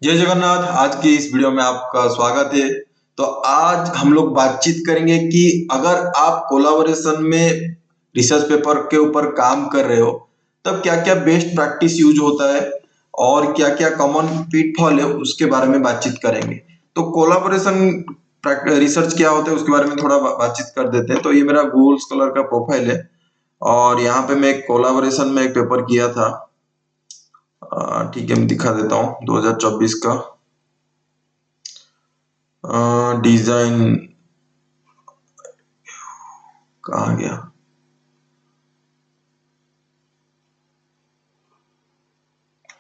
जय जगन्नाथ। आज की इस वीडियो में आपका स्वागत है। तो आज हम लोग बातचीत करेंगे कि अगर आप कोलाबोरेशन में रिसर्च पेपर के ऊपर काम कर रहे हो तब क्या क्या बेस्ट प्रैक्टिस यूज होता है और क्या क्या कॉमन पिटफॉल है उसके बारे में बातचीत करेंगे। तो कोलाबोरेशन रिसर्च क्या होता है उसके बारे में थोड़ा बातचीत कर देते हैं। तो ये मेरा गूगल स्कॉलर का प्रोफाइल है और यहाँ पे मैं कोलाबोरेशन में एक पेपर किया था। ठीक है, मैं दिखा देता हूँ 2024 का डिजाइन कहाँ गया।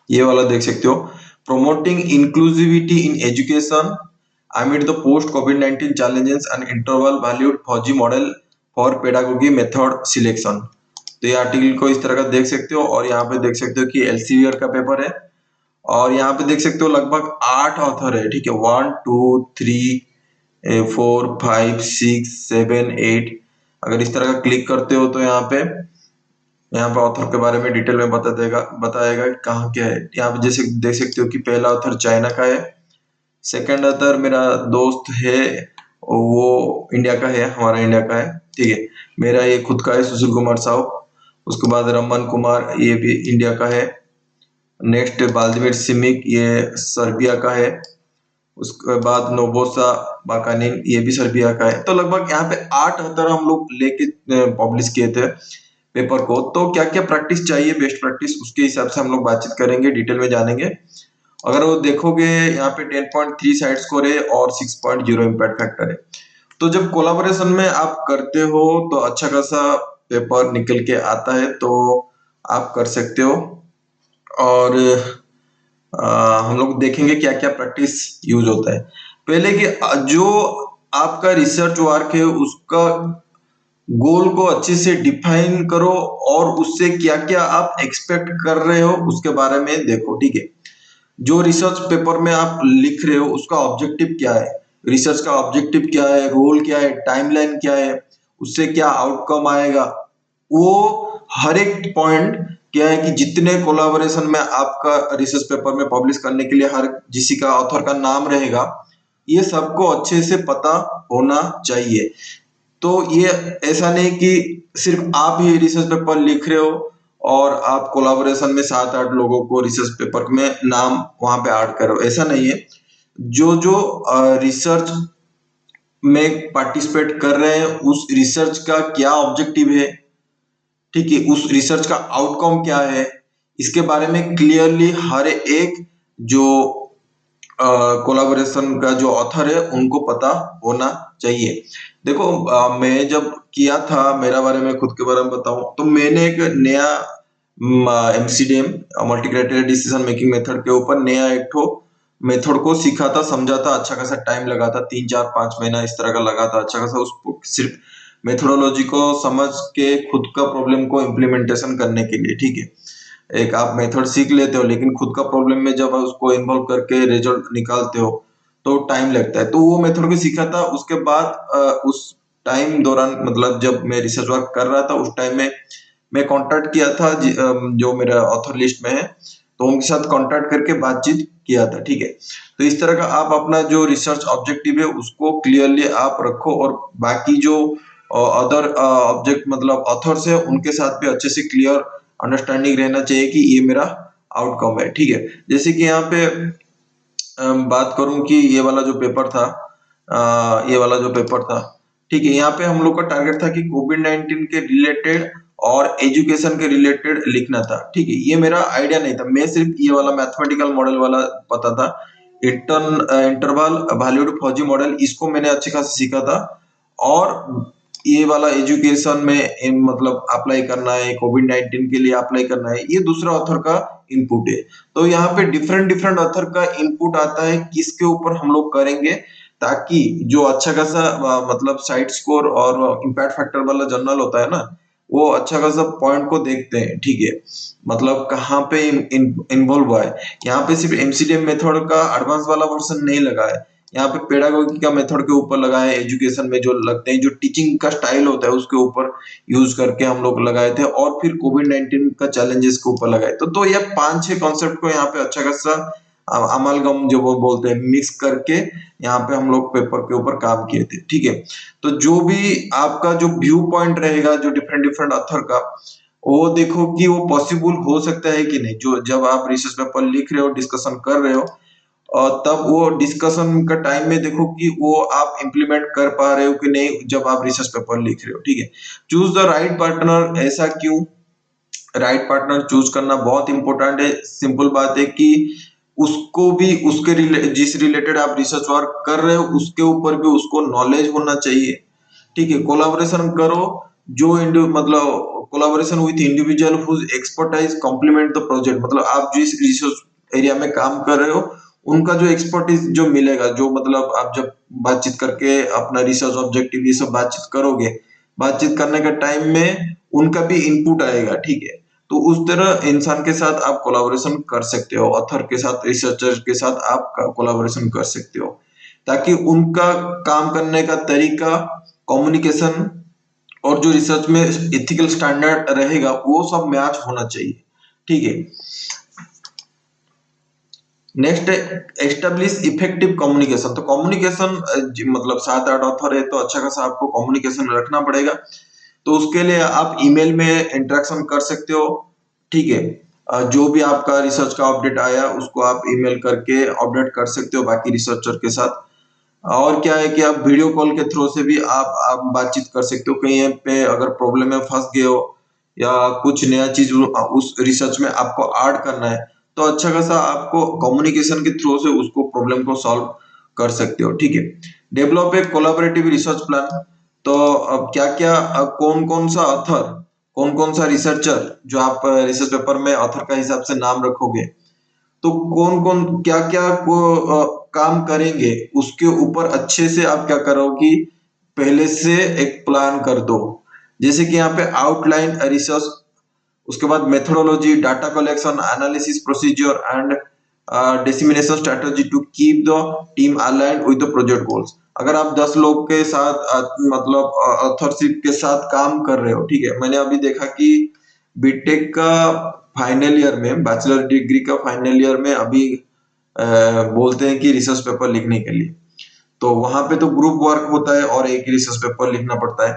ये वाला देख सकते हो, promoting inclusivity in education amid the post COVID-19 challenges and interval valued फौजी model for pedagogy method selection. तो ये आर्टिकल को इस तरह का देख सकते हो और यहाँ पे देख सकते हो कि एलसीवियर का पेपर है और यहाँ पे देख सकते हो लगभग 8 ऑथर है। ठीक है, 1 2 3 4 5 6 7 8। अगर इस तरह का क्लिक करते हो तो यहाँ पे ऑथर के बारे में डिटेल में बताएगा कि कहाँ क्या है। यहाँ पे जैसे देख सकते हो कि पहला ऑथर चाइना का है, सेकंड ऑथर मेरा दोस्त है वो इंडिया का है, हमारा इंडिया का है। ठीक है, मेरा ये खुद का है सुशील कुमार साहू। उसके बाद रमन कुमार, ये भी इंडिया का है। नेक्स्ट बाल्दिमिर सिमिक, ये सर्बिया का है। उसके बाद नोबोसा बाकानिन, ये भी सर्बिया का है। तो लगभग यहाँ पे 8 ऑथर हम लोग लेके पब्लिश किए थे पेपर को। तो क्या क्या प्रैक्टिस चाहिए, बेस्ट प्रैक्टिस, उसके हिसाब से हम लोग बातचीत करेंगे, डिटेल में जानेंगे। अगर वो देखोगे यहाँ पे 10.3 साइड स्कोर है और 6.0 इम्पैक्ट फैक्टर है। तो जब कोलाबोरेशन में आप करते हो तो अच्छा खासा पेपर निकल के आता है, तो आप कर सकते हो। और हम लोग देखेंगे क्या क्या प्रैक्टिस यूज होता है। पहले कि जो आपका रिसर्च वर्क है उसका गोल को अच्छे से डिफाइन करो और उससे क्या क्या आप एक्सपेक्ट कर रहे हो उसके बारे में देखो। ठीक है, जो रिसर्च पेपर में आप लिख रहे हो उसका ऑब्जेक्टिव क्या है, रिसर्च का ऑब्जेक्टिव क्या है, रोल क्या है, टाइमलाइन क्या है, उससे क्या आउटकम आएगा, वो हर एक पॉइंट क्या है कि जितने कोलाबोरेशन में आपका रिसर्च पेपर में पब्लिश करने के लिए हर किसी का ऑथर का नाम रहेगा, ये सबको अच्छे से पता होना चाहिए। तो ये ऐसा नहीं कि सिर्फ आप ही रिसर्च पेपर लिख रहे हो और आप कोलाबोरेशन में 7-8 लोगों को रिसर्च पेपर में नाम वहां पे ऐड करो, ऐसा नहीं है। जो जो रिसर्च में पार्टिसिपेट कर रहे हैं उस रिसर्च का क्या ऑब्जेक्टिव है, ठीक है, उस रिसर्च का आउटकम क्या है, इसके बारे में क्लियरली हर एक जो कोलाबोरेशन का जो ऑथर है उनको पता होना चाहिए। देखो मैं जब किया था, मेरा बारे में खुद के बारे में बताऊं तो मैंने एक नया MCDM multi criteria decision making method के ऊपर नया एक ठो मेथड को सीखा था, समझा था। अच्छा खासा टाइम लगा था, 3 4 5 महीना इस तरह का लगा था अच्छा खासा उस सिर्फ मेथोडोलॉजी को समझ के खुद का प्रॉब्लम को इम्प्लीमेंटेशन करने के लिए। ठीक है, एक आप मेथड सीख लेते हो लेकिन खुद का प्रॉब्लम में जब उसको इन्वॉल्व करके रिजल्ट निकालते हो तो टाइम लगता है। तो वो मेथड को सीखा था। उसके बाद उस टाइम दौरान मतलब जब मैं रिसर्च वर्क कर रहा था उस टाइम में मैं कांटेक्ट किया था जो मेरा ऑथर लिस्ट में है, तो उनके साथ कांटेक्ट करके बातचीत किया था। ठीक है, तो इस तरह का आप अपना जो रिसर्च ऑब्जेक्टिव है उसको क्लियरली आप रखो और बाकी जो अदर ऑब्जेक्ट मतलब ऑथर्स है उनके साथ भी अच्छे से क्लियर अंडरस्टैंडिंग रहना चाहिए कि ये मेरा आउटकम है। ठीक है, जैसे कि यहाँ पे बात करूं कि ये वाला जो पेपर था, ये वाला जो पेपर था, ठीक है, यहाँ पे हम लोग का टारगेट था कि कोविड-19 के रिलेटेड और एजुकेशन के रिलेटेड लिखना था। ठीक है, ये मेरा आइडिया नहीं था, मैं सिर्फ ये वाला मैथमेटिकल मॉडल वाला पता था, इंटरवल वैल्यूड फौजी मॉडल, इसको मैंने अच्छे खासे सीखा था। और ये वाला एजुकेशन में मतलब अप्लाई करना है, कोविड-19 के लिए अप्लाई करना है, ये दूसरा ऑथर का इनपुट है। तो यहाँ पे डिफरेंट डिफरेंट ऑथर का इनपुट आता है, किसके ऊपर हम लोग करेंगे, ताकि जो अच्छा खासा मतलब साइड स्कोर और इम्पैक्ट फैक्टर वाला जर्नल होता है ना, वो अच्छा खासा पॉइंट को देखते हैं। ठीक है, मतलब कहाँ पे इन्वॉल्व हुआ है। यहाँ पे सिर्फ एमसीडीएम मेथड का एडवांस वाला वर्जन नहीं लगा है, यहाँ पे पेडागोगी का मेथड के ऊपर लगा है, एजुकेशन में जो लगते हैं जो टीचिंग का स्टाइल होता है उसके ऊपर यूज करके हम लोग लगाए थे, और फिर कोविड 19 का चैलेंजेस के ऊपर लगाए। तो ये 5-6 कॉन्सेप्ट को यहाँ पे अच्छा खासा अमालगम जो वो बोलते हैं, मिक्स करके यहाँ पे हम लोग पेपर के ऊपर काम किए थे। ठीक है, तो जो भी आपका जो व्यू पॉइंट रहेगा जो डिफरेंट डिफरेंट ऑथर का, वो देखो कि वो पॉसिबल हो सकता है कि नहीं। जो जब आप रिसर्च पेपर लिख रहे हो, डिस्कशन कर रहे हो, और तब वो डिस्कशन का टाइम में देखो कि वो आप इम्प्लीमेंट कर पा रहे हो कि नहीं जब आप रिसर्च पेपर लिख रहे हो। ठीक है, चूज द राइट पार्टनर। ऐसा क्यों? राइट पार्टनर चूज करना बहुत इंपॉर्टेंट है। सिंपल बात है कि उसको भी उसके जिस रिलेटेड आप रिसर्च वर्क कर रहे हो उसके ऊपर भी उसको नॉलेज होना चाहिए। ठीक है, कोलाबोरेशन करो। जो मतलब collaboration with individual whose expertise complement the project. मतलब आप जिस रिसर्च एरिया में काम कर रहे हो उनका जो एक्सपर्टीज जो मिलेगा, जो मतलब आप जब बातचीत करके अपना रिसर्च ऑब्जेक्टिव ये सब बातचीत करोगे, बातचीत करने के टाइम में उनका भी इनपुट आएगा। ठीक है, तो उस तरह इंसान के साथ आप कोलाबोरेशन कर सकते हो, ऑथर के साथ, रिसर्चर के साथ आप कोलाबोरेशन कर सकते हो, ताकि उनका काम करने का तरीका, कम्युनिकेशन और जो रिसर्च में एथिकल स्टैंडर्ड रहेगा वो सब मैच होना चाहिए। ठीक है, नेक्स्ट है एस्टेब्लिश इफेक्टिव कम्युनिकेशन। तो कम्युनिकेशन मतलब 7-8 ऑथर है तो अच्छा खासा आपको कम्युनिकेशन रखना पड़ेगा। तो उसके लिए आप ईमेल में इंटरेक्शन कर सकते हो। ठीक है, जो भी आपका रिसर्च का अपडेट आया उसको आप ईमेल करके अपडेट कर सकते हो बाकी रिसर्चर के साथ। और क्या है कि आप वीडियो कॉल के थ्रू से भी आप बातचीत कर सकते हो। कहीं पे अगर प्रॉब्लम में फंस गए हो या कुछ नया चीज उस रिसर्च में आपको ऐड करना है, तो अच्छा खासा आपको कम्युनिकेशन के थ्रू से उसको प्रॉब्लम को सॉल्व कर सकते हो। ठीक है, develop a collaborative research plan. तो अब क्या क्या, कौन कौन सा ऑथर, कौन कौन सा रिसर्चर जो आप रिसर्च पेपर में ऑथर का हिसाब से नाम रखोगे, तो कौन कौन क्या क्या को काम करेंगे उसके ऊपर अच्छे से आप क्या करो कि पहले से एक प्लान कर दो। जैसे कि यहाँ पे आउटलाइन रिसर्च, उसके बाद methodology, data collection, analysis procedure and dissemination strategy to keep the team aligned with the project goals. अगर आप 10 लोग के साथ मतलब ऑथरशिप के साथ काम कर रहे हो, ठीक है, मैंने अभी देखा कि बीटेक का फाइनल ईयर में, बैचलर डिग्री का फाइनल ईयर में अभी बोलते हैं कि रिसर्च पेपर लिखने के लिए, तो वहां पे तो ग्रुप वर्क होता है और एक रिसर्च पेपर लिखना पड़ता है।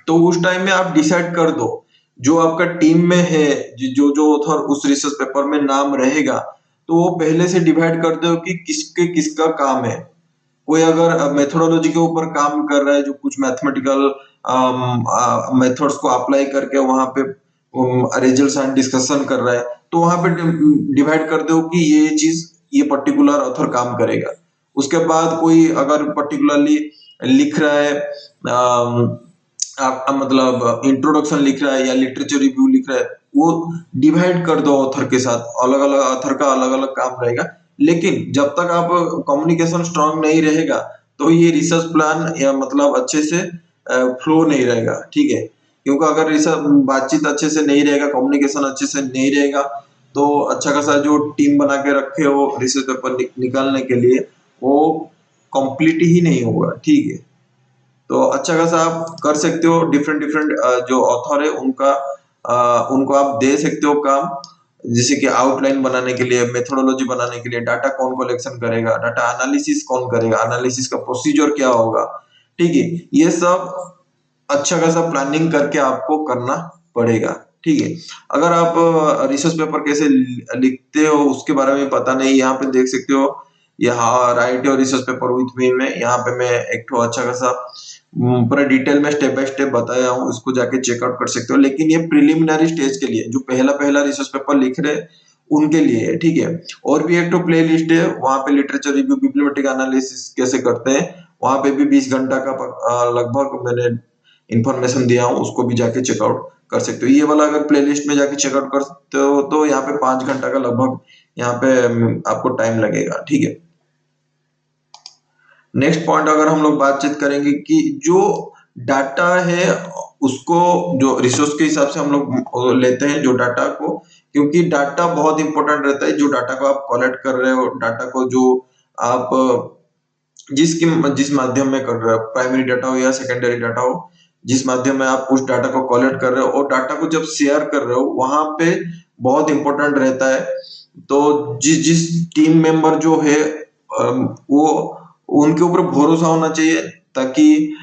तो उस टाइम में आप डिसाइड कर दो जो आपका टीम में है, जो जो ऑथर उस रिसर्च पेपर में नाम रहेगा, तो वो पहले से डिवाइड कर दो कि किसके किसका काम है। कोई अगर मेथोडोलॉजी के ऊपर काम कर रहा है, जो कुछ मैथमेटिकल मेथड्स को अप्लाई करके वहां पे रिजल्ट्स एंड डिस्कशन कर रहा है, तो वहां पे डिवाइड कर दो कि ये चीज ये पर्टिकुलर ऑथर काम करेगा। उसके बाद कोई अगर पर्टिकुलरली लिख रहा है, मतलब इंट्रोडक्शन लिख रहा है या लिटरेचर रिव्यू लिख रहा है, वो डिवाइड कर दो ऑथर के साथ, अलग अलग ऑथर का अलग अलग काम रहेगा। लेकिन जब तक आप कम्युनिकेशन स्ट्रांग नहीं रहेगा तो ये रिसर्च प्लान या मतलब अच्छे से फ्लो नहीं रहेगा। ठीक है, क्योंकि अगर रिसर्च बातचीत अच्छे से नहीं रहेगा, कम्युनिकेशन अच्छे से नहीं रहेगा, तो अच्छा खासा जो टीम बना के रखे हो रिसर्च पेपर निकालने के लिए, वो कंप्लीट ही नहीं होगा। ठीक है, तो अच्छा खासा आप कर सकते हो। डिफरेंट डिफरेंट जो ऑथर है उनका उनको आप दे सकते हो काम, जैसे कि आउटलाइन बनाने के लिए, मेथोडोलॉजी बनाने के लिए, डाटा कौन कलेक्शन करेगा, डाटा एनालिसिस कौन करेगा, एनालिसिस का प्रोसीजर क्या होगा। ठीक है, ये सब अच्छा खासा प्लानिंग करके आपको करना पड़ेगा। ठीक है, अगर आप रिसर्च पेपर कैसे लिखते हो उसके बारे में पता नहीं, यहाँ पे देख सकते हो, यहाँ right your research paper with me में यहाँ पे मैं एक तो अच्छा खासा पूरा डिटेल में स्टेप बाय स्टेप बताया हूँ, इसको जाके चेकआउट कर सकते हो। लेकिन ये प्रिलिमिनरी स्टेज के लिए, जो पहला पहला रिसर्च पेपर लिख रहे हैं उनके लिए है। ठीक है, और भी एक तो प्ले लिस्ट है, वहां पे लिटरेचर रिव्यू, बिब्लियोमेट्रिक एनालिसिस कैसे करते हैं, वहां पे भी 20 घंटा का लगभग मैंने इंफॉर्मेशन दिया हूँ, उसको भी जाके चेकआउट कर सकते हो। ये वाला अगर प्ले लिस्ट में जाके चेकआउट करते हो तो यहाँ पे 5 घंटा का लगभग यहाँ पे आपको टाइम लगेगा। ठीक है, नेक्स्ट पॉइंट अगर हम लोग बातचीत करेंगे कि जो डाटा है उसको, जो रिसोर्स के हिसाब से हम लोग लेते हैं जो डाटा को, क्योंकि डाटा बहुत इंपॉर्टेंट रहता है। जो डाटा को आप कलेक्ट कर रहे हो, डाटा को जो आप जिस माध्यम में कर रहे हो, प्राइमरी डाटा हो या सेकेंडरी डाटा हो, जिस माध्यम में आप उस डाटा को कलेक्ट कर रहे हो और डाटा को जब शेयर कर रहे हो, वहां पे बहुत इंपॉर्टेंट रहता है तो जिस जिस टीम मेंबर जो है वो उनके ऊपर भरोसा होना चाहिए, ताकि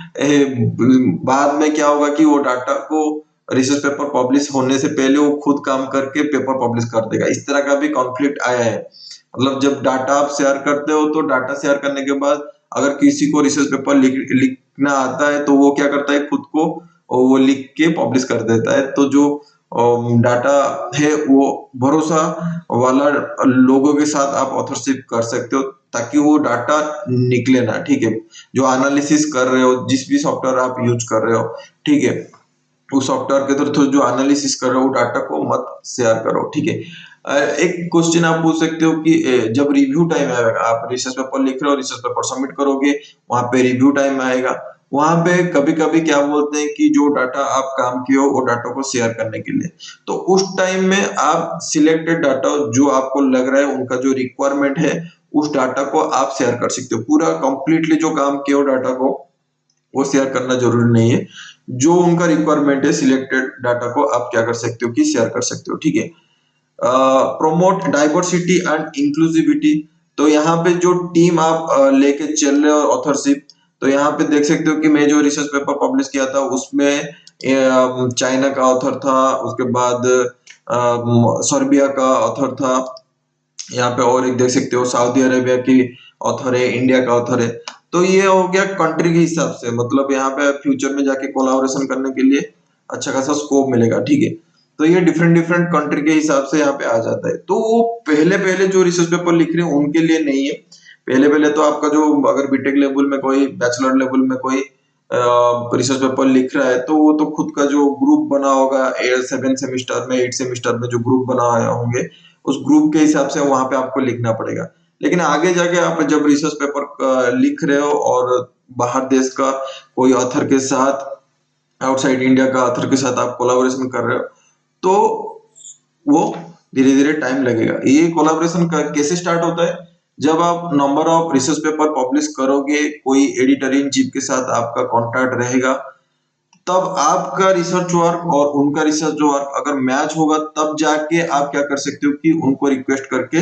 बाद में क्या होगा कि वो डाटा को रिसर्च पेपर पब्लिश होने से पहले वो खुद काम करके पेपर पब्लिश कर देगा। इस तरह का भी कॉन्फ्लिक्ट आया है। मतलब जब डाटा आप शेयर करते हो तो डाटा शेयर करने के बाद अगर किसी को रिसर्च पेपर लिखना आता है तो वो क्या करता है, खुद को वो लिख के पब्लिश कर देता है। तो जो डाटा है वो भरोसा वाला लोगों के साथ आप ऑथरशिप कर सकते हो, ताकि वो डाटा निकले ना, ठीक है। जो एनालिसिस कर रहे हो, जिस भी सॉफ्टवेयर आप यूज कर रहे हो, ठीक है, उस सॉफ्टवेयर के थ्रू जो एनालिसिस कर रहे हो डाटा को मत शेयर करो, ठीक है। एक क्वेश्चन आप पूछ सकते हो कि जब रिव्यू टाइम आएगा, आप रिसर्च पेपर लिख रहे हो, रिसर्च पेपर सबमिट करोगे, वहां पे रिव्यू टाइम आएगा। वहां पे कभी कभी क्या बोलते हैं कि जो डाटा आप काम किए हो वो डाटा को शेयर करने के लिए, तो उस टाइम में आप सिलेक्टेड डाटा जो आपको लग रहा है उनका जो रिक्वायरमेंट है उस डाटा को आप शेयर कर सकते हो। पूरा कंप्लीटली जो काम किए हो डाटा को वो शेयर करना जरूरी नहीं है। जो उनका रिक्वायरमेंट है सिलेक्टेड डाटा को आप क्या कर सकते हो कि शेयर कर सकते हो, ठीक है। प्रोमोट डाइवर्सिटी एंड इंक्लूसिविटी, तो यहाँ पे जो टीम आप लेके चल रहे हो ऑथरशिप, तो यहाँ पे देख सकते हो कि मैं जो रिसर्च पेपर पब्लिश किया था उसमें चाइना का ऑथर था, उसके बाद सर्बिया का ऑथर था, यहाँ पे और एक देख सकते हो सऊदी अरेबिया की ऑथर है, इंडिया का ऑथर है। तो ये हो गया कंट्री के हिसाब से, मतलब यहाँ पे फ्यूचर में जाके कोलाबोरेशन करने के लिए अच्छा खासा स्कोप मिलेगा, ठीक है। तो ये डिफरेंट डिफरेंट कंट्री के हिसाब से यहाँ पे आ जाता है। तो वो पहले पहले जो रिसर्च पेपर लिख रहे हैं उनके लिए नहीं है। पहले पहले तो आपका जो अगर बीटेक लेवल में कोई, बैचलर लेवल में कोई रिसर्च पेपर लिख रहा है तो वो तो खुद का जो ग्रुप बना होगा 7 सेमिस्टर में, 8 सेमिस्टर में जो ग्रुप बनाए होंगे उस ग्रुप के हिसाब से वहां पे आपको लिखना पड़ेगा। लेकिन आगे जाके आप जब रिसर्च पेपर लिख रहे हो और बाहर देश का कोई ऑथर के साथ, आउटसाइड इंडिया का ऑथर के साथ आप कोलाबोरेशन कर रहे हो, तो वो धीरे धीरे टाइम लगेगा। ये कोलाबोरेशन कैसे स्टार्ट होता है, जब आप number of research paper publish करोगे, कोई एडिटर इन चीफ के साथ आपका कॉन्टैक्ट रहेगा, तब आपका रिसर्च वर्क और उनका रिसर्च वर्क अगर मैच होगा तब जाके आप क्या कर सकते हो कि उनको रिक्वेस्ट करके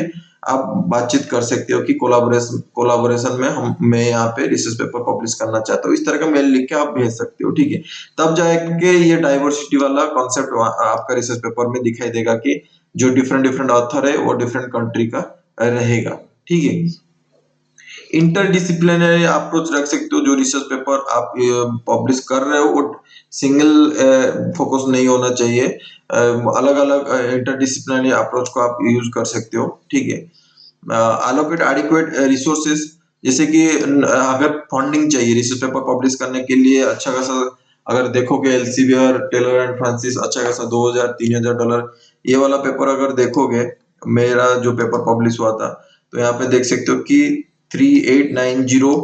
आप बातचीत कर सकते हो कि कोलाबोरेशन कोलाबोरेशन में हम मैं यहाँ पे रिसर्च पेपर पब्लिश करना चाहता हूँ, इस तरह का मेल लिख के आप भेज सकते हो, ठीक है। तब जाके ये डाइवर्सिटी वाला कॉन्सेप्ट आपका रिसर्च पेपर में दिखाई देगा कि जो डिफरेंट डिफरेंट ऑथर है वो डिफरेंट कंट्री का रहेगा, ठीक है। इंटरडिसिप्लिनरी अप्रोच रख सकते हो, जो रिसर्च पेपर आप पब्लिश कर रहे हो वो सिंगल फोकस नहीं होना चाहिए। अलग अलग इंटरडिसिप्लिनरी अप्रोच को आप यूज कर सकते हो, ठीक है। allocate adequate resources, जैसे कि अगर फंडिंग चाहिए रिसर्च पेपर पब्लिश करने के लिए अच्छा खासा, अगर देखोगे एल्सेवियर, टेलर एंड फ्रांसिस अच्छा खासा 2000-3000 डॉलर, ये वाला पेपर अगर देखोगे, मेरा जो पेपर पब्लिश हुआ था, तो यहाँ पे देख सकते हो कि 3890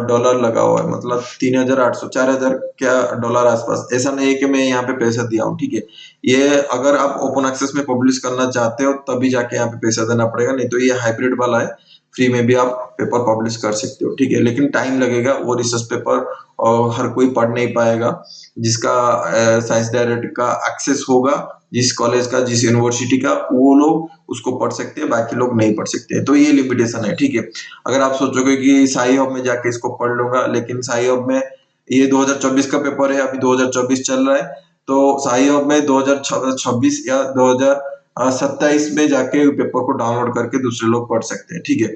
डॉलर लगा हुआ है, मतलब 3800 4000 क्या डॉलर आसपास। ऐसा नहीं है कि मैं यहाँ पे पैसा दिया हूँ, ठीक है। ये अगर आप ओपन एक्सेस में पब्लिश करना चाहते हो तभी जाके यहाँ पे पैसा देना पड़ेगा, नहीं तो ये हाइब्रिड वाला है, फ्री में भी आप पेपर पब्लिश कर सकते हो, ठीक है। लेकिन टाइम लगेगा, वो रिसर्च पेपर और हर कोई पढ़ नहीं पाएगा। जिसका साइंस डायरेक्ट का एक्सेस होगा, जिस कॉलेज का, जिस यूनिवर्सिटी का, वो लोग उसको पढ़ सकते हैं, बाकी लोग नहीं पढ़ सकते। तो ये लिमिटेशन है, ठीक है। अगर आप सोचोगे कि साई हब में जाके इसको पढ़ लूंगा, लेकिन साई हब में ये 2024 का पेपर है, अभी 2024 चल रहा है, तो साई हब में 2026 या 2027 में जाके पेपर को डाउनलोड करके दूसरे लोग पढ़ सकते हैं, ठीक है।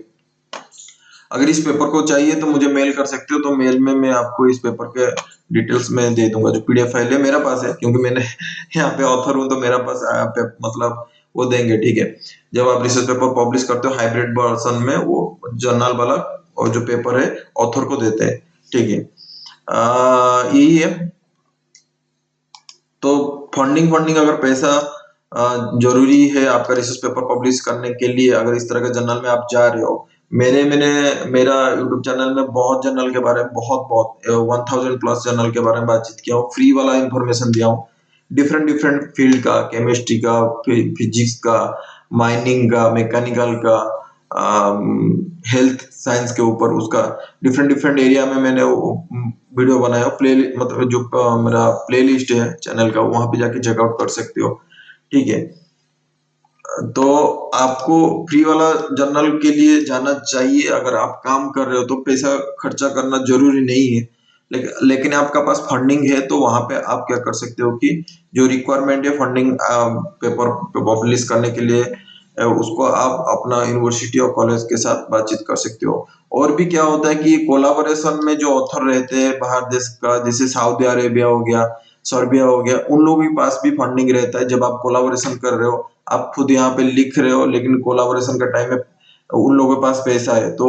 अगर इस पेपर को चाहिए तो मुझे मेल कर सकते हो, तो मेल में मैं आपको इस पेपर के डिटेल्स में दे दूंगा। जो पीडीएफ फाइल है मेरा पास है, क्योंकि मैंने यहाँ पे ऑथर हूँ तो मेरा पास मतलब वो देंगे, ठीक है। जब आप रिसर्च पेपर पब्लिश करते हो हाइब्रिड वर्जन में, वो जर्नल वाला और जो पेपर है ऑथर को देते हैं, ठीक है। यही है। तो फंडिंग फंडिंग अगर पैसा जरूरी है आपका रिसर्च पेपर पब्लिश करने के लिए, अगर इस तरह के जर्नल में आप जा रहे हो, मैंने मेरा यूट्यूब चैनल में बहुत जर्नल के बारे में, बहुत बहुत 1000+ जर्नल के बारे में बातचीत किया हूँ, फ्री वाला इंफॉर्मेशन दिया हूँ। डिफरेंट डिफरेंट फील्ड का, केमिस्ट्री का, फिजिक्स का, माइनिंग का, मैकेनिकल का, हेल्थ साइंस के ऊपर उसका डिफरेंट डिफरेंट एरिया में मैंने वीडियो बनाया। प्ले मतलब जो मेरा प्लेलिस्ट है चैनल का, वहां पे जाके चेकआउट कर सकते हो, ठीक है। तो आपको फ्री वाला जर्नल के लिए जाना चाहिए। अगर आप काम कर रहे हो तो पैसा खर्चा करना जरूरी नहीं है, लेकिन आपका पास फंडिंग है तो वहां पे आप क्या कर सकते हो कि जो रिक्वायरमेंट है फंडिंग पेपर पब्लिश करने के लिए, उसको आप अपना यूनिवर्सिटी और कॉलेज के साथ बातचीत कर सकते हो। और भी क्या होता है कि कोलाबोरेशन में जो ऑथर रहते हैं बाहर देश का, जैसे सऊदी अरेबिया हो गया, सर्बिया हो गया, उन लोगों के पास भी फंडिंग रहता है। जब आप कोलाबोरेशन कर रहे हो, आप खुद यहाँ पे लिख रहे हो, लेकिन कोलाबोरेशन का टाइम में उन लोगों के पास पैसा है, तो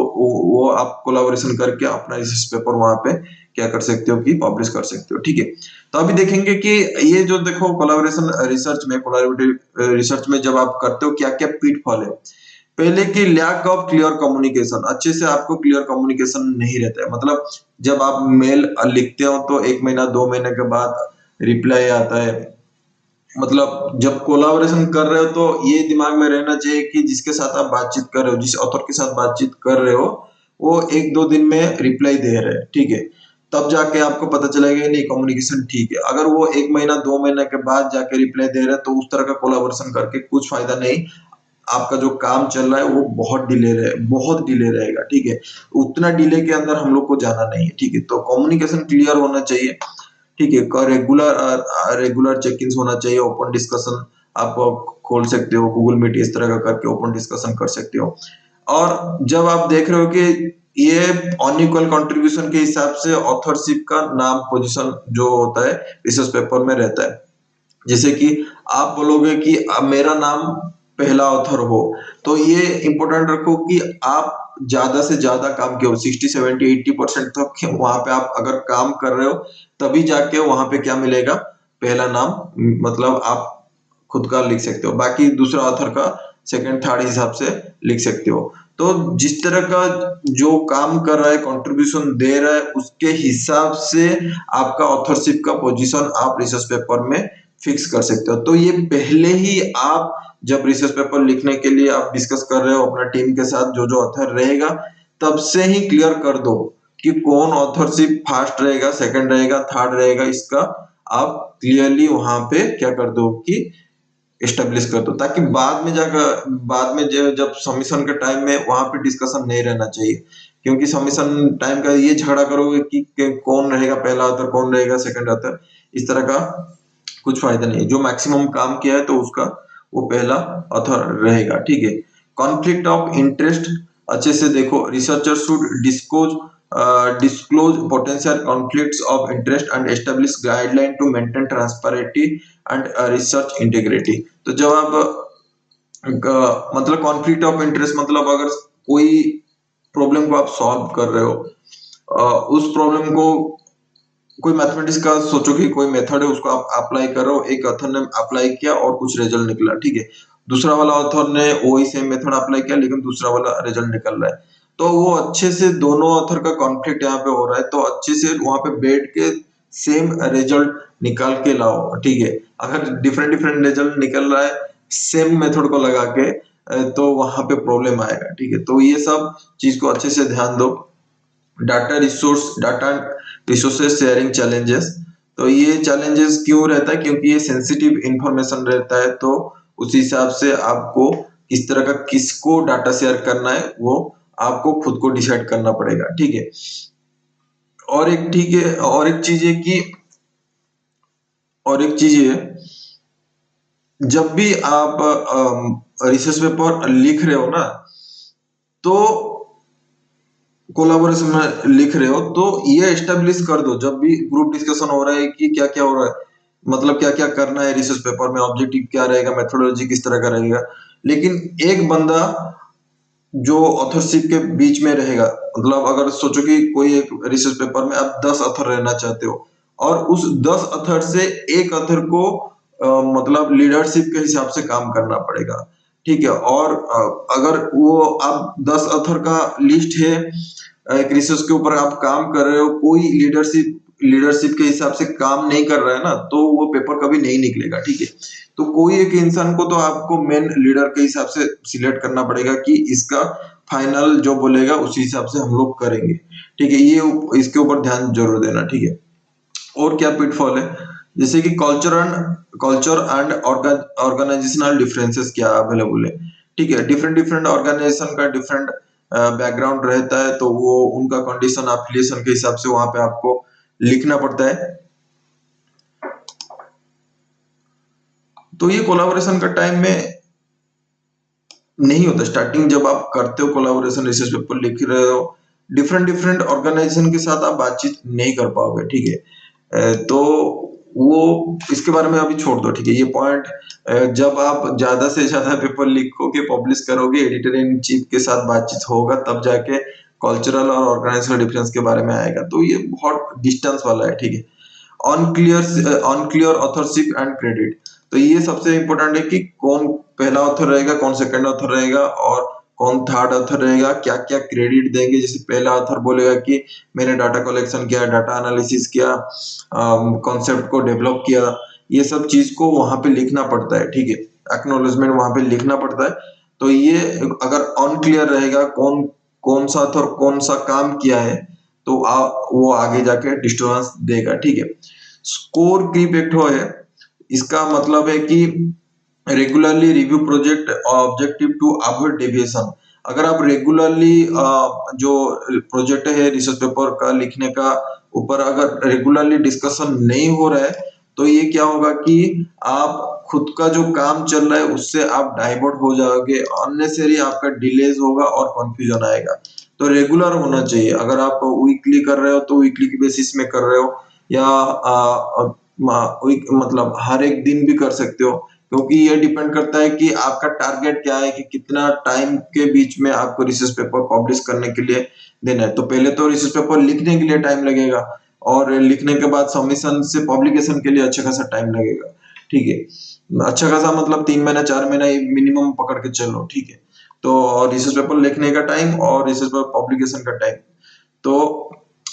वो आप कोलाबोरेशन करके अपना रिसर्च पेपर वहां पे क्या कर सकते हो कि पब्लिश कर सकते हो। ठीक है, तो अभी देखेंगे कि ये जो देखो कोलाबोरेशन रिसर्च में, कोलाबोरेटिव रिसर्च में जब आप करते हो क्या क्या पिटफॉल है। पहले की लैक ऑफ क्लियर कम्युनिकेशन, अच्छे से आपको क्लियर कम्युनिकेशन नहीं रहता है। मतलब जब आप मेल लिखते हो तो 1 महीना 2 महीने के बाद रिप्लाई आता है। मतलब जब कोलाबोरेशन कर रहे हो तो ये दिमाग में रहना चाहिए कि जिसके साथ आप बातचीत कर रहे हो, जिस ऑथर के साथ बातचीत कर रहे हो, वो 1-2 दिन में रिप्लाई दे रहे हैं। ठीक है, तब जाके आपको पता चलेगा नहीं कम्युनिकेशन ठीक है। अगर वो 1 महीना 2 महीने के बाद जाके रिप्लाई दे रहे हैं तो उस तरह का कोलाबोरेशन करके कुछ फायदा नहीं। आपका जो काम चल रहा है वो बहुत डिले रहेगा। ठीक है, उतना डिले के अंदर हम लोग को जाना नहीं है। ठीक है, तो कम्युनिकेशन क्लियर होना चाहिए। ठीक है, रेगुलर चेक इन होना चाहिए। ओपन डिस्कशन आप खोल सकते हो, गूगल मीट इस तरह का करके ओपन डिस्कशन कर सकते हो। और जब आप देख रहे हो कि ये अनइक्वल कंट्रीब्यूशन के हिसाब से ऑथरशिप का नाम पोजीशन जो होता है रिसर्च पेपर में रहता है। जैसे कि आप बोलोगे कि अब मेरा नाम पहला ऑथर हो, तो ये इंपॉर्टेंट रखो कि आप ज्यादा से ज्यादा काम किया हो, 60 70 80% तक वहां पे आप अगर काम कर रहे हो, तभी जाके वहां पे क्या मिलेगा, पहला नाम। मतलब आप खुद का लिख सकते हो, बाकी दूसरा ऑथर का सेकंड थर्ड हिसाब से लिख सकते हो। तो जिस तरह का जो काम कर रहा है, कंट्रीब्यूशन दे रहा है, उसके हिसाब से आपका ऑथरशिप का पोजीशन आप रिसर्च पेपर में फिक्स कर सकते हो। तो ये पहले ही आप जब रिसर्च पेपर लिखने के लिए आप डिस्कस कर रहे हो अपना टीम के साथ, जो जो ऑथर रहेगा, तब से ही क्लियर कर दो कि कौन ऑथरशिप फर्स्ट रहेगा, सेकंड रहेगा, थर्ड रहेगा। इसका आप क्लियरली वहां पे क्या कर दो कि एस्टेब्लिश कर दो, ताकि बाद में जब सबमिशन के टाइम में वहां पे डिस्कशन नहीं रहना चाहिए। क्योंकि सबमिशन टाइम का ये झगड़ा करोगे कि कौन रहेगा पहला ऑथर, कौन रहेगा सेकंड ऑथर, इस तरह का कुछ फायदा नहीं है। जो मैक्सिमम काम किया है तो उसका वो पहला ऑथर रहेगा। ठीक है, कॉन्फ्लिक्ट ऑफ इंटरेस्ट अच्छे से देखो। Researcher should disclose potential conflicts of interest and establish guideline to maintain transparency and research integrity। तो जब आप मतलब कॉन्फ्लिक्ट ऑफ इंटरेस्ट मतलब अगर कोई प्रॉब्लम को आप सॉल्व कर रहे हो, उस प्रॉब्लम को कोई मैथमेटिक्स का सोचो कि कोई मेथड है, उसको आप अप्लाई कर रहे हो, एक ऑथर ने अप्लाई किया और कुछ रिजल्ट निकला। ठीक है, दूसरा वाला ऑथर ने वही सेम मेथड अप्लाई किया लेकिन दूसरा वाला रिजल्ट निकल रहा है। तो वो अच्छे से दोनों ऑथर का कॉन्फ्लिक्ट यहाँ पे हो रहा है, तो अच्छे से वहां पे बैठ के सेम रिजल्ट निकाल के लाओ। ठीक है, अगर डिफरेंट डिफरेंट रिजल्ट निकल रहा है सेम मेथड को लगा के, तो वहां पे प्रॉब्लम आएगा। ठीक है, तो ये सब चीज को अच्छे से ध्यान दो। डाटा रिसोर्सेज शेयरिंग चैलेंजेस, तो ये चैलेंजेस क्यों रहता है, क्योंकि ये सेंसिटिव इंफॉर्मेशन रहता है। तो उस हिसाब से आपको किस तरह का किसको डाटा शेयर करना है वो आपको खुद को डिसाइड करना पड़ेगा। ठीक है, और एक ठीक है और एक चीज है कि और एक चीज है, जब भी आप रिसर्च पेपर लिख रहे हो ना, तो कोलाबोरेशन में लिख रहे हो, तो ये एस्टेब्लिश कर दो जब भी ग्रुप डिस्कशन हो रहा है कि क्या क्या हो रहा है, मतलब क्या क्या करना है रिसर्च पेपर में, ऑब्जेक्टिव क्या रहेगा, मेथोडोलॉजी किस तरह का रहेगा। लेकिन एक बंदा जो ऑथरशिप के बीच में रहेगा, मतलब अगर सोचो कि कोई एक रिसर्च पेपर में आप 10 ऑथर रहना चाहते हो, और उस 10 ऑथर से एक ऑथर को मतलब लीडरशिप के हिसाब से काम करना पड़ेगा। ठीक है, और अगर वो आप 10 ऑथर का लिस्ट है, एक रिसर्च के ऊपर आप काम कर रहे हो, कोई लीडरशिप के हिसाब से काम नहीं कर रहा है ना, तो वो पेपर कभी नहीं निकलेगा। ठीक है, तो कोई एक इंसान को तो आपको मेन लीडर के हिसाब से सिलेक्ट करना पड़ेगा कि इसका फाइनल जो बोलेगा उसी हिसाब से हम लोग करेंगे। ठीक है, ये इसके ऊपर ध्यान जरूर देना। ठीक है, और क्या पिटफॉल है जैसे कि कल्चर एंड ऑर्गेनाइजेशनल डिफरेंसेस क्या अवेलेबल है। ठीक है, डिफरेंट डिफरेंट ऑर्गेनाइजेशन का डिफरेंट बैकग्राउंड रहता है, तो वो उनका कंडीशन एफिलिएशन के हिसाब से वहां पे आपको लिखना पड़ता है। तो ये कोलाबोरेशन का टाइम में नहीं होता। स्टार्टिंग जब आप करते हो कोलाबोरेशन, रिसर्च पेपर लिख रहे हो, डिफरेंट डिफरेंट ऑर्गेनाइजेशन के साथ आप बातचीत नहीं कर पाओगे। ठीक है, तो वो इसके बारे में अभी छोड़ दो। ठीक है, ये पॉइंट जब आप ज्यादा से ज्यादा पेपर लिखोगे, पब्लिश करोगे, एडिटर इन चीफ के साथ बातचीत होगा, तब जाके कल्चरल और ऑर्गेनाइजेशनल डिफरेंस के बारे में आएगा। तो ये बहुत डिस्टेंस वाला है। ठीक है, अनक्लियर ऑथरशिप एंड क्रेडिट। तो ये सबसे इंपॉर्टेंट है कि कौन पहला ऑथर रहेगा, कौन सेकंड ऑथर रहेगा और कौन थर्ड ऑथर रहेगा, क्या क्या क्रेडिट देंगे। जैसे पहला ऑथर बोलेगा कि मैंने डाटा कलेक्शन किया, डाटा एनालिसिस किया, कॉन्सेप्ट को डेवलप किया, ये सब चीज को वहां पे लिखना पड़ता है। ठीक है, एक्नोलेजमेंट वहां पे लिखना पड़ता है। तो ये अगर अनक्लियर रहेगा कौन कौन सा ऑथर कौन सा काम किया है, तो वो आगे जाके डिस्टर्बेंस देगा। ठीक है, स्कोर क्रीप एक ठो है। इसका मतलब है कि regularly review project objective to avoid deviation. अगर आप रेगुलरली जो प्रोजेक्ट है रिसर्च पेपर का लिखने का ऊपर अगर रेगुलरली डिस्कशन नहीं हो रहा है, तो ये क्या होगा कि आप खुद का जो काम चल रहा है उससे आप डाइवर्ट हो जाओगे, अननेसेसरी आपका डिलेज होगा और कंफ्यूजन आएगा। तो रेगुलर होना चाहिए। अगर आप वीकली कर रहे हो तो वीकली के बेसिस में कर रहे हो, या मतलब हर एक दिन भी कर सकते हो, क्योंकि ये डिपेंड करता है कि आपका टारगेट क्या है, कि कितना टाइम के बीच में आपको रिसर्च पेपर पब्लिश करने के लिए देना है। तो पहले तो रिसर्च पेपर लिखने के लिए टाइम लगेगा, और लिखने के बाद सबमिशन से पब्लिकेशन के लिए अच्छा खासा टाइम लगेगा। ठीक है, अच्छा खासा मतलब 3 महीना 4 महीना मिनिमम पकड़ के चलो। ठीक है, तो रिसर्च पेपर लिखने का टाइम और रिसर्च पेपर पब्लिकेशन का टाइम, तो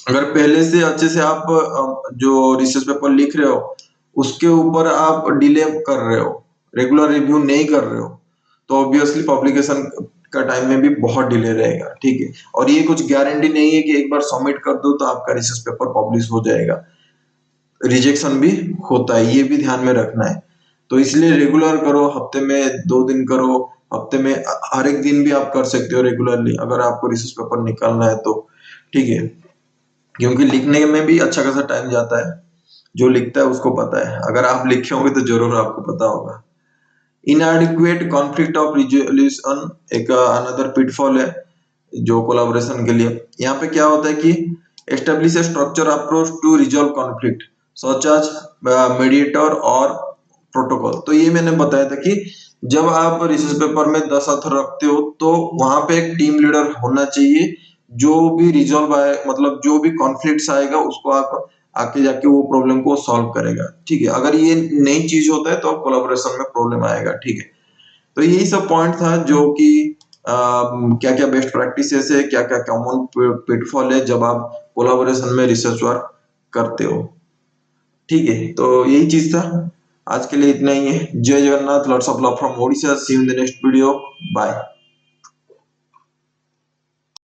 अगर पहले से अच्छे से आप जो रिसर्च पेपर लिख रहे हो उसके ऊपर आप डिले कर रहे हो, रेगुलर रिव्यू नहीं कर रहे हो, तो ऑब्वियसली पब्लिकेशन का टाइम में भी बहुत डिले रहेगा। ठीक है, और ये कुछ गारंटी नहीं है कि एक बार सबमिट कर दो तो आपका रिसर्च पेपर पब्लिश हो जाएगा। रिजेक्शन भी होता है, ये भी ध्यान में रखना है। तो इसलिए रेगुलर करो, हफ्ते में 2 दिन करो, हफ्ते में हर एक दिन भी आप कर सकते हो रेगुलरली, अगर आपको रिसर्च पेपर निकालना है तो। ठीक है, क्योंकि लिखने में भी अच्छा खासा टाइम जाता है। जो लिखता है उसको पता है, अगर आप लिखे होंगे तो जरूर आपको पता होगा। इनएडिक्वेट कॉन्फ्लिक्ट ऑफ रिजोल्यूशन एक अनदर पिटफॉल है जो कोलैबोरेशन के लिए। यहाँ पे क्या होता है कि establish a structure approach to resolve conflict such as mediator और प्रोटोकॉल। तो ये मैंने बताया था कि जब आप रिसर्च पेपर में 10 ऑथर रखते हो तो वहां पे एक टीम लीडर होना चाहिए, जो भी रिजॉल्व आए, मतलब जो भी कॉन्फ्लिक्ट्स आएगा उसको आप आके जाके वो प्रॉब्लम को सॉल्व करेगा। ठीक है, अगर ये नई चीज होता है तो कोलैबोरेशन में प्रॉब्लम आएगा। ठीक है, तो यही सब पॉइंट था जो कि क्या क्या बेस्ट प्रैक्टिसेस है, क्या क्या कॉमन पिटफॉल है जब आप कोलैबोरेशन में रिसर्च वर्क करते हो। ठीक है, तो यही चीज था। आज के लिए इतना ही है। जय Jagannath, lots of love from Odisha. See you in the next video. Bye.